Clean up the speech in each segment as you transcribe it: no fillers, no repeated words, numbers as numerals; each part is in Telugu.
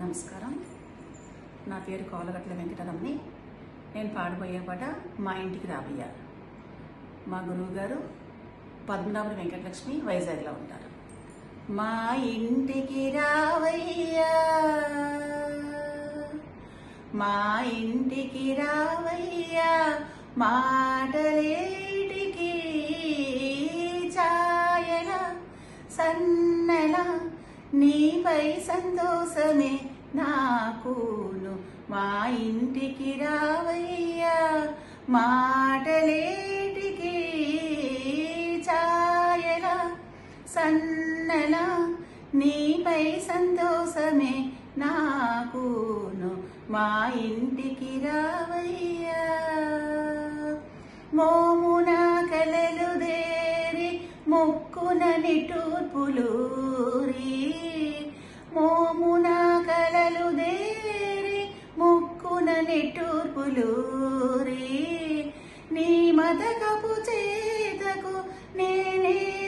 నమస్కారం. నా పేరు కోలగట్ల వెంకటరమణి. నేను పాడబోయే పాట మా ఇంటికి రావయ్యా. మా గురువు గారు పద్మనాభ వెంకటలక్ష్మి వైజాగ్లో ఉంటారు. మా ఇంటికి రావయ్యా, మా ఇంటికి రావయ్యా, మాటలేటికి ఛాయల సన్నల నీపై సంతోషమే నాకును. మా ఇంటికి రావయ్యా, మాటలేటికి ఛాయల సన్నల నీపై సంతోషమే నాకును. మా ఇంటికి రావయ్యా. మోమున కలలు దేరి ముక్కున నిట్టూర్పులూరి, మోమున కలలు దేరి ముక్కున నిట్టూర్పులూరి, నీ మదకపు చేతకు నేనేమనేను,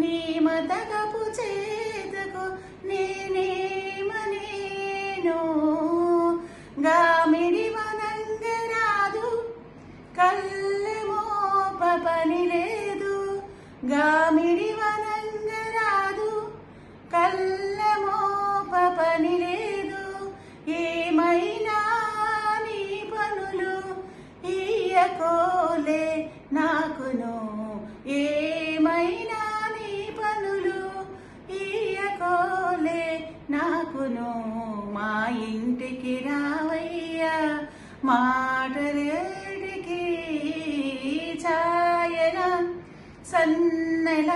నీ మదకపు చేతకు నేనేమనేను. గామిడి వనంగరాదు కళ్ళెమోప పని లేదు, గామిడి వనంగరాదు కళ్ళెమోప పని లేదు. ఏమైనా నీ పనులు ఇయ్యకోలే నాకును, ఏమైనా నీ పనులు ఇయ్యకోలే నాకును. మా ఇంటికి రావయ్యా, మాటలేటికి ఛాయల సన్నల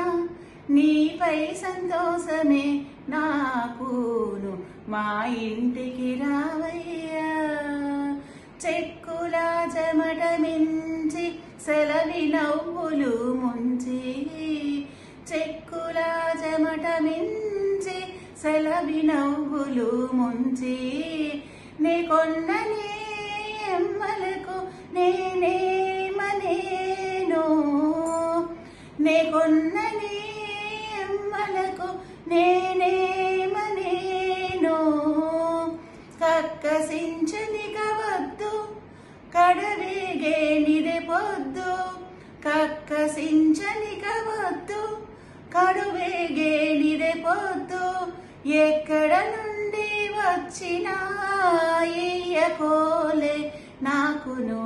నీపై సంతోషమే నాకును. మా ఇంటికి రావయ్యా. చెక్కుల చెమట మించి సెలవి నవ్వులు ముంచి, చెక్కుల చెమట మించి సెలవి నవ్వులు ముంచి, నీ కొన్న నీ ఎమ్మలకు నేనేమనేను, నీ కొన్న నీ ఎమ్మలకు నేనేమనేను. కక్కసించనిక వద్దు కడవేగే నిదే పొద్దు, కక్కసించనిక వద్దు కడువేగే నిదే పొద్దు. ఎక్కడ నుండి వచ్చినా ఇయ్యకోలే నాకును,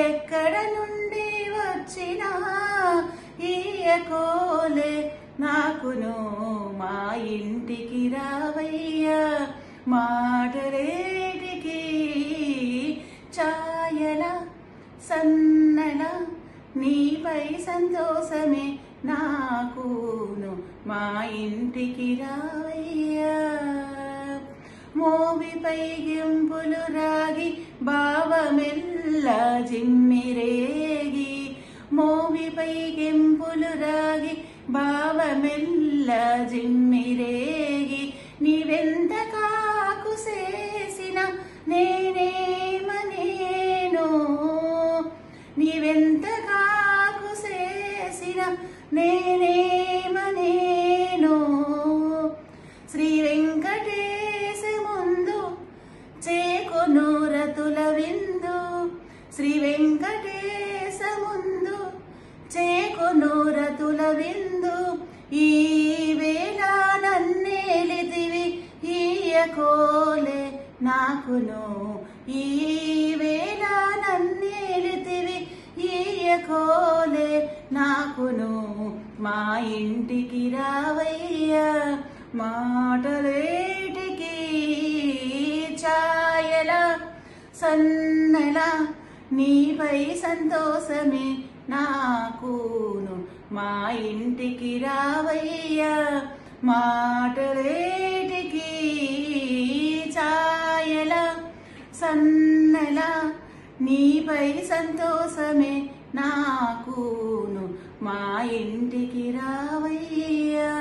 ఎక్కడ నుండి వచ్చినా ఇయ్యకోలే నాకును. మా ఇంటికి రావయ్యా, మాటలేటికి ఛాయల సన్నల నీపై సంతోషమే నాకును. మా ఇంటికి రావయ్యా. మోవిపై గింపులు రాగి భావమెల్ల జిమ్మిరేగి, మోవిపై గింపులు రాగి భావమెల్ల జిమ్మిరేగి, నీవెంత కాకు చేసిన నేనేమనేను, నీవెంత కాకు చేసిన నేనేమనేను. శ్రీ వెంకటేశ ముందు చేకొను రతుల విందు, శ్రీ వెంకటేశ ముందు చేకొను రతుల విందు. ఈ వేళ నన్నేలితివి ఇయ్యకోలే నాకును, ఈ వేళ నన్నేలితివి ఇయ్యకోలే నాకును. మా ఇంటికి రావయ్యా, మాటలేటికి ఛాయల సన్నల నీపై సంతోషమే నాకును. మా ఇంటికి రావయ్యా, మాటలేటికి ఛాయల సన్నల నీపై సంతోషమే నాకును. మా ఇంటికి రావయ్యా.